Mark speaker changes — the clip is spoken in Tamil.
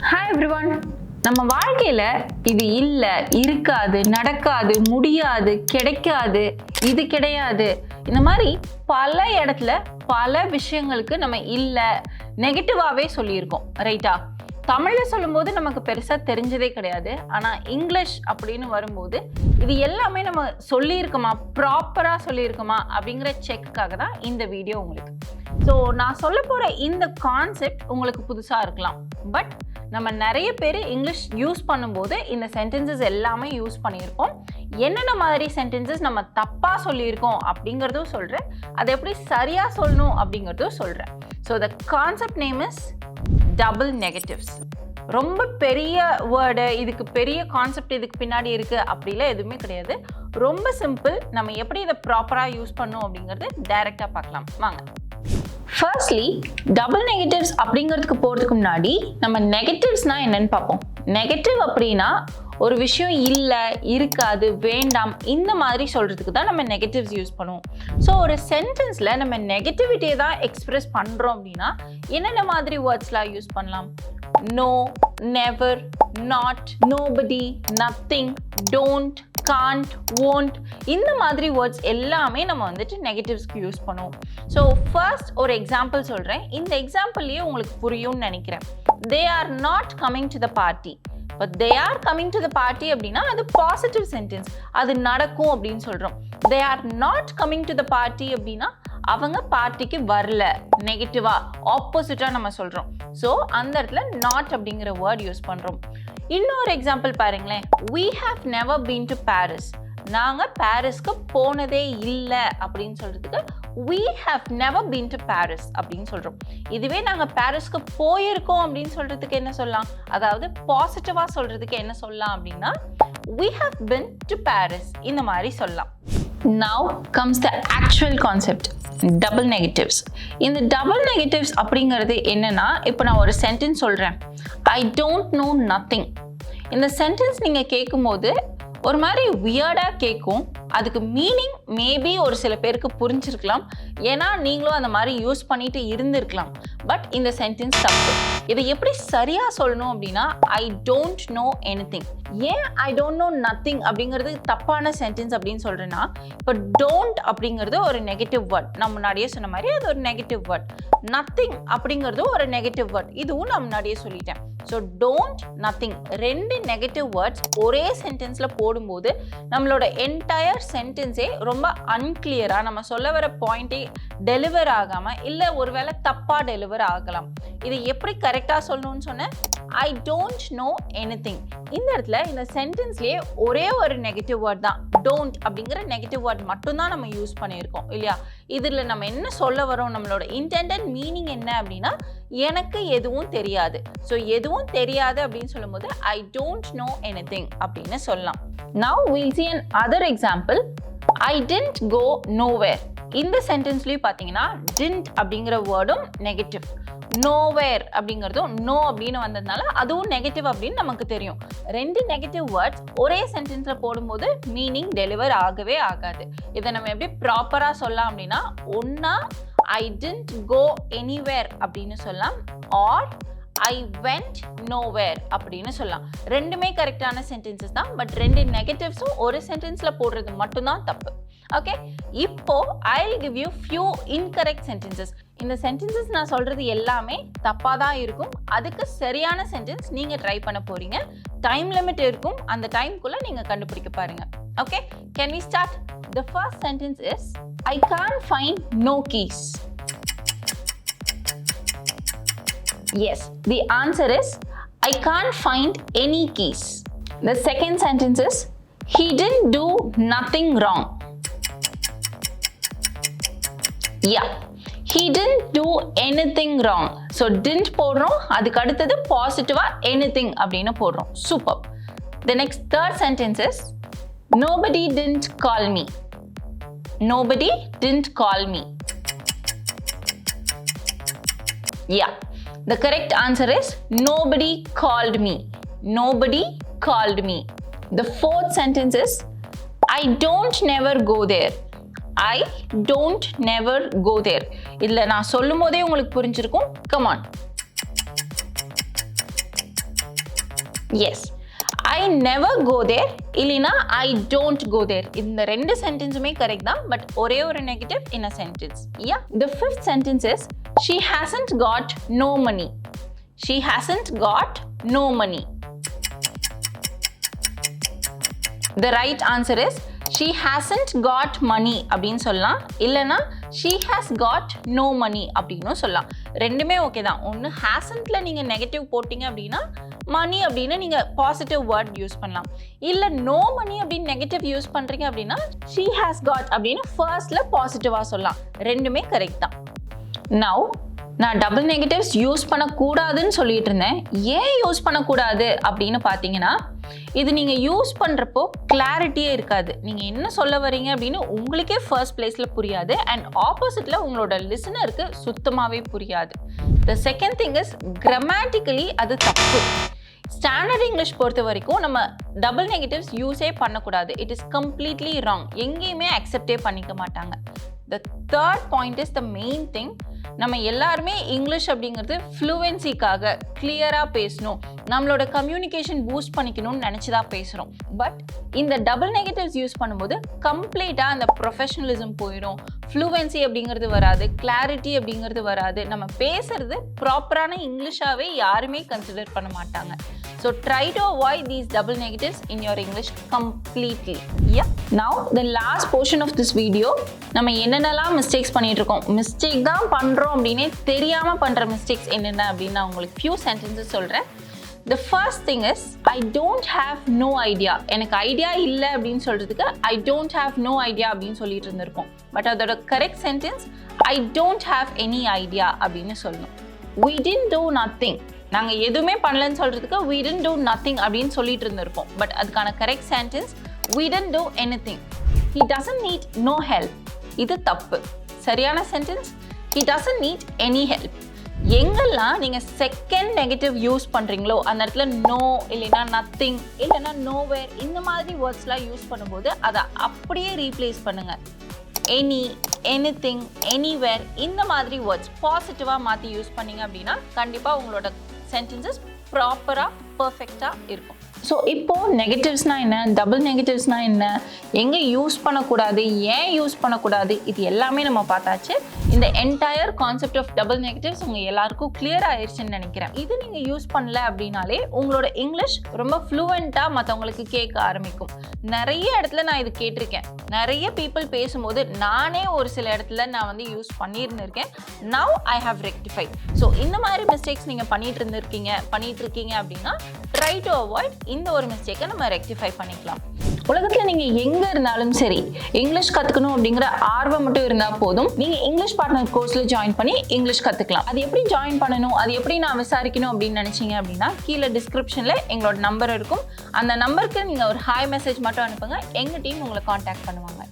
Speaker 1: Hi everyone. நம்ம வாழ்க்கையில இது இல்ல, இருக்காது, நடக்காது, முடியாது, கிடைக்காது, இது கிடையாது, இந்த மாதிரி பல இடத்துல பல விஷயங்களுக்கு நம்ம இல்ல நெகட்டிவாவே சொல்லியிருக்கோம், ரைட்டா? தமிழ்ல சொல்லும்போது நமக்கு பெருசா தெரிஞ்சதே கிடையாது. ஆனா இங்கிலீஷ் அப்படின்னு வரும்போது இது எல்லாமே நம்ம சொல்லியிருக்கோமா, ப்ராப்பரா சொல்லியிருக்கோமா அப்படிங்கிற செக்குக்காக தான் இந்த வீடியோ உங்களுக்கு. ஸோ நான் சொல்ல போற இந்த கான்செப்ட் உங்களுக்கு புதுசா இருக்கலாம். பட் நம்ம நிறைய பேர் இங்கிலீஷ் யூஸ் பண்ணும்போது இந்த சென்டென்சஸ் எல்லாமே யூஸ் பண்ணியிருக்கோம். என்னென்ன மாதிரி சென்டென்சஸ் நம்ம தப்பா சொல்லியிருக்கோம் அப்படிங்கிறதும் சொல்றேன். அதை எப்படி சரியா சொல்லணும் அப்படிங்கிறதும் சொல்றேன். So the concept name is double negatives. ரொம்ப பெரிய வேர்டு, இதுக்கு பெரிய கான்செப்ட் இதுக்கு பின்னாடி இருக்கு அப்படிலாம் எதுவுமே கிடையாது. ரொம்ப சிம்பிள். நம்ம எப்படி இதை ப்ராப்பரா யூஸ் பண்ணணும் அப்படிங்கிறது டைரக்டா பார்க்கலாம் வாங்க. ஃபர்ஸ்ட்லி டபுள் நெகட்டிவ்ஸ் அப்படிங்கிறதுக்கு போகிறதுக்கு முன்னாடி நம்ம நெகட்டிவ்ஸ்னா என்னன்னு பார்ப்போம். நெகட்டிவ் அப்படின்னா ஒரு விஷயம் இல்லை, இருக்காது, வேண்டாம், இந்த மாதிரி சொல்கிறதுக்கு தான் நம்ம நெகட்டிவ்ஸ் யூஸ் பண்ணுவோம். ஸோ ஒரு சென்டென்ஸில் நம்ம நெகட்டிவிட்டியை தான் எக்ஸ்பிரஸ் பண்ணுறோம் அப்படின்னா என்னென்ன மாதிரி வேர்ட்ஸ்லாம் யூஸ் பண்ணலாம்? No, never, not, nobody, nothing, don't, can't, won't, இந்த மாதிரி வேர்ட்ஸ் எல்லாமே நம்ம வந்துட்டு நெகட்டிவ்ஸ்க்கு யூஸ் பண்ணுவோம். ஸோ ஃபர்ஸ்ட் ஒரு எக்ஸாம்பிள் சொல்கிறேன். இந்த எக்ஸாம்பிள்லேயே உங்களுக்கு புரியும்னு நினைக்கிறேன். They are not coming to the party. But they are coming to the party அப்படின்னா அது பாசிட்டிவ் சென்டென்ஸ், அது நடக்கும் அப்படின்னு சொல்கிறோம். They are not coming to the party அப்படின்னா அவங்க பார்ட்டிக்கு வரல, நெகட்டிவா ஆப்போசிட்டா நம்ம சொல்றோம். ஸோ அந்த இடத்துல நாட் அப்படிங்கிற வேர்ட் யூஸ் பண்றோம். இன்னொரு எக்ஸாம்பிள் பாருங்களேன். we have never been to Paris. நாங்க பாரிஸ்க்கு போனதே இல்லை அப்படின்னு சொல்றதுக்கு we have never been to Paris அப்படின்னு சொல்றோம். இதுவே நாங்க பாரிஸ்க்கு போயிருக்கோம் அப்படின்னு சொல்றதுக்கு என்ன சொல்லலாம்? அதாவது பாசிட்டிவா சொல்றதுக்கு என்ன சொல்லலாம் அப்படின்னா we have been to Paris, இந்த மாதிரி சொல்லலாம். Now comes the actual concept, double negatives. இந்த double negatives அப்படிங்கிறது என்னன்னா, இப்போ நான் ஒரு சென்டென்ஸ் சொல்றேன், I don't know nothing. இந்த சென்டென்ஸ் நீங்க கேட்கும்போது ஒரு மாதிரி வியர்டா கேட்கும். அதுக்கு மீனிங் மேபி ஒரு சில பேருக்கு புரிஞ்சிருக்கலாம், ஏன்னா நீங்களும் அந்த மாதிரி யூஸ் பண்ணிட்டு இருந்திருக்கலாம். பட் இந்த சென்டென்ஸ் தப்பு. இதை எப்படி சரியா சொல்லணும் அப்படின்னா ஐ டோன்ட் நோ எனிதிங். ஏன் ஐ டோன்ட் நோ நத்திங் அப்படிங்கிறது தப்பான சென்டென்ஸ் அப்படின்னு சொல்றேன்னா, இப்போ டோன்ட் அப்படிங்கிறது ஒரு நெகட்டிவ் வேர்ட். நான் முன்னாடியே சொன்ன மாதிரி அது ஒரு நெகட்டிவ் வேர்ட். நத்திங் அப்படிங்கிறது ஒரு நெகட்டிவ் வேர்ட். இதுவும் நான் முன்னாடியே சொல்லிட்டேன். ஸோ டோன்ட், நத்திங், ரெண்டு நெகட்டிவ் வேர்ட்ஸ் ஒரே சென்டென்ஸ்ல போடும்போது நம்மளோட என்டையர் சென்டென்ஸே ரொம்ப அன்கிளியரா, நம்ம சொல்ல வர பாயிண்டே டெலிவர் ஆகாம இல்லை ஒருவேளை தப்பா டெலிவர் ஆகலாம். இதை எப்படி கரெக்டா சொல்லணும்னு சொன்னேன், ஐ டோன்ட் நோ எனிதிங். இந்த இடத்துல இந்த சென்டென்ஸ்லயே ஒரே ஒரு நெகட்டிவ் வேர்ட் தான், டோன்ட் அப்படிங்கிற நெகட்டிவ் வேர்ட் மட்டும்தான் நம்ம யூஸ் பண்ணியிருக்கோம் இல்லையா? இதுல நம்ம என்ன சொல்ல வரோம், நம்மளோட இன்டெண்டட் மீனிங் என்ன அப்படின்னா எனக்கு எதுவும் தெரியாது. ஸோ எதுவும் தெரியாது அப்படின்னு சொல்லும்போது ஐ டோன்ட் நோ எனிதிங் அப்படின்னு சொல்லலாம். Now we'll see another example. I didn't go nowhere. இந்த சென்டென்ஸ்லயும் பார்த்தீங்கன்னா didn't அப்படிங்கிற வேர்டும் நெகட்டிவ், nowhere அப்படிங்கிறதும் நோ அப்படின்னு வந்ததுனால அதுவும் நெகட்டிவ் அப்படின்னு நமக்கு தெரியும். ரெண்டு நெகட்டிவ் வேர்ட்ஸ் ஒரே சென்டென்ஸ்ல போடும்போது மீனிங் டெலிவர் ஆகவே ஆகாது. இதை நம்ம எப்படி ப்ராப்பரா சொல்லலாம் அப்படின்னா ஒன்னா I didn't go anywhere அப்படின்னு சொல்லலாம், or I went nowhere அப்படின்னு சொல்லலாம். ரெண்டுமே கரெக்டான சென்டென்சஸ் தான். பட் ரெண்டு நெகட்டிவ்ஸும் ஒரு சென்டென்ஸ்ல போடுறது மட்டும்தான் தப்பு. ஓகே, இப்போ I'll give you few incorrect sentences. இந்த சென்டென்சஸ் நான் சொல்றது எல்லாமே தப்பா தான் இருக்கும். அதுக்கு சரியான சென்டென்ஸ் நீங்க ட்ரை பண்ண போறீங்க. டைம் லிமிட் இருக்கும், அந்த டைம்குள்ள நீங்க கண்டுபிடிக்க பாருங்க. Okay, can we start? The first sentence is I can't find no keys. Yes, the answer is I can't find any keys. The second sentence is he didn't do nothing wrong. Yeah, he didn't do anything wrong. So didn't போடுறோம், அதுக்கு அடுத்தது பாசிட்டிவா anything அப்படின்னு போடுறோம். Super. The next third sentence is nobody didn't call me. Nobody didn't call me. Yeah, the correct answer is nobody called me. Nobody called me. The fourth sentence is I don't never go there. I don't never go there. இதுல நான் சொல்லும் போதே உங்களுக்கு புரிஞ்சிருக்கும். Come on. Yes, I never go there இல்லைனா I don't go there. இந்த ரெண்டு சென்டென்ஸுமே கரெக்ட் தான், பட் ஒரே ஒரு negative in a sentence. Yeah, the fifth sentence is she hasn't got no money. She hasn't got no money. The right answer is she hasn't got money அப்படின்னு சொல்லலாம், இல்லைனா she has got no money அப்படின்னு சொல்லலாம். ரெண்டுமே ஓகே தான். ஒன்று hasn'tல நீங்கள் நெகட்டிவ் போட்டிங்க அப்படின்னா மணி அப்படின்னு நீங்கள் பாசிட்டிவ் வேர்ட் யூஸ் பண்ணலாம். இல்லை நோ மணி அப்படின்னு நெகட்டிவ் யூஸ் பண்ணுறீங்க அப்படின்னா she has got அப்படின்னு ஃபர்ஸ்ட்ல பாசிட்டிவாக சொல்லலாம். ரெண்டுமே கரெக்ட் தான். நவ் நான் டபுள் நெகட்டிவ்ஸ் யூஸ் பண்ணக்கூடாதுன்னு சொல்லிட்டு இருந்தேன். ஏன் யூஸ் பண்ணக்கூடாது அப்படின்னு பார்த்தீங்கன்னா, இது நீங்கள் யூஸ் பண்ணுறப்போ கிளாரிட்டியே இருக்காது. நீங்கள் என்ன சொல்ல வரீங்க அப்படின்னு உங்களுக்கே ஃபர்ஸ்ட் பிளேஸில் புரியாது, அண்ட் ஆப்போசிட்டில் உங்களோட லிசனருக்கு சுத்தமாகவே புரியாது. The second thing is grammatically அது தப்பு. ஸ்டாண்டர்ட் இங்கிலீஷ் பொறுத்த வரைக்கும் நம்ம டபுள் நெகட்டிவ்ஸ் யூஸே பண்ணக்கூடாது. It is completely wrong. எங்கேயுமே அக்செப்டே பண்ணிக்க மாட்டாங்க. The third point is the main thing. நம்ம எல்லாருமே இங்கிலீஷ் அப்படிங்கிறது ஃப்ளூவென்சிக்காக கிளியராக பேசணும், நம்மளோட கம்யூனிகேஷன் பூஸ்ட் பண்ணிக்கணும்னு நினச்சி தான் பேசுகிறோம். பட் இந்த டபுள் நெகட்டிவ்ஸ் யூஸ் பண்ணும்போது கம்ப்ளீட்டாக அந்த ப்ரொஃபஷனலிசம் போயிடும். ஃப்ளூவென்சி அப்படிங்கிறது வராது, கிளாரிட்டி அப்படிங்கிறது வராது. நம்ம பேசுறது ப்ராப்பரான இங்கிலீஷாகவே யாருமே கன்சிடர் பண்ண மாட்டாங்க. So try to avoid these double negatives in your English completely. Yeah. Now the last portion of this video, நம்ம என்னென்னலாம் மிஸ்டேக்ஸ் பண்ணிட்டு இருக்கோம், மிஸ்டேக் தான் பண்றோம் அப்படினே தெரியாம பண்ற மிஸ்டேக்ஸ் என்னென்ன அப்படின்னு நான் உங்களுக்கு few sentences சொல்றேன். The first thing is I don't have no idea. எனக்கு ஐடியா இல்லை அப்படின்னு சொல்றதுக்கு I don't have no idea அப்படின்னு சொல்லிட்டு இருந்திருப்போம். பட் அதோட correct sentence I don't have any idea அப்படின்னு சொல்லணும். We didn't do nothing. நாங்கள் எதுவுமே பண்ணலன்னு சொல்கிறதுக்கு we didn't do nothing அப்படின்னு சொல்லிட்டு இருந்திருப்போம். பட் அதுக்கான correct sentence we didn't do anything. He doesn't need no help. இது தப்பு. சரியான sentence he doesn't need any help. எங்கெல்லாம் நீங்கள் செகண்ட் நெகட்டிவ் யூஸ் பண்ணுறீங்களோ அந்த இடத்துல நோ இல்லைன்னா நத்திங் இல்லைன்னா நோவேர் இந்த மாதிரி வேர்ட்ஸ்லாம் யூஸ் பண்ணும்போது அதை அப்படியே ரீப்ளேஸ் பண்ணுங்கள். எனி, எனிதிங், எனிவேர் இந்த மாதிரி வேர்ட்ஸ் பாசிட்டிவாக மாற்றி யூஸ் பண்ணிங்க அப்படின்னா கண்டிப்பாக உங்களோட சென்டென்சஸ் ப்ராப்பராக பர்ஃபெக்டாக இருக்கும். ஸோ இப்போது நெகட்டிவ்ஸ்னால் என்ன, டபுள் நெகட்டிவ்ஸ்னால் என்ன, எங்கே யூஸ் பண்ணக்கூடாது, ஏன் யூஸ் பண்ணக்கூடாது, இது எல்லாமே நம்ம பார்த்தாச்சு. இந்த entire concept of double negatives உங்கள் எல்லாருக்கும் கிளியர் ஆயிடுச்சுன்னு நினைக்கிறேன். இது நீங்கள் யூஸ் பண்ணல அப்படின்னாலே உங்களோட இங்கிலீஷ் ரொம்ப ஃப்ளூவெண்ட்டாக மற்றவங்களுக்கு கேட்க ஆரம்பிக்கும். நிறைய இடத்துல நான் இது கேட்டிருக்கேன். நிறைய பீப்புள் பேசும்போது நானே ஒரு சில இடத்துல நான் வந்து யூஸ் பண்ணியிருந்திருக்கேன். Now I have rectified. So இந்த மாதிரி மிஸ்டேக்ஸ் நீங்கள் பண்ணிட்டு இருக்கீங்க அப்படின்னா ட்ரை டு அவாய்ட் இந்த ஒரு மிஸ்டேக்கை நம்ம ரெக்டிஃபை பண்ணிக்கலாம். உலகத்தில் நீங்கள் எங்கே இருந்தாலும் சரி இங்கிலீஷ் கற்றுக்கணும் அப்படிங்கிற ஆர்வம் மட்டும் இருந்தால் போதும். நீங்கள் இங்கிலீஷ் பார்ட்னர் கோர்ஸில் ஜாயின் பண்ணி இங்கிலீஷ் கற்றுக்கலாம். அது எப்படி ஜாயின் பண்ணணும், அது எப்படி நான் விசாரிக்கணும் அப்படின்னு நினச்சிங்க அப்படின்னா கீழே டிஸ்கிரிப்ஷனில் எங்களோட நம்பர் இருக்கும். அந்த நம்பருக்கு நீங்கள் ஒரு ஹாய் மெசேஜ் மட்டும் அனுப்புங்க. எங்கள் டீம் உங்களை காண்டாக்ட் பண்ணுவாங்க.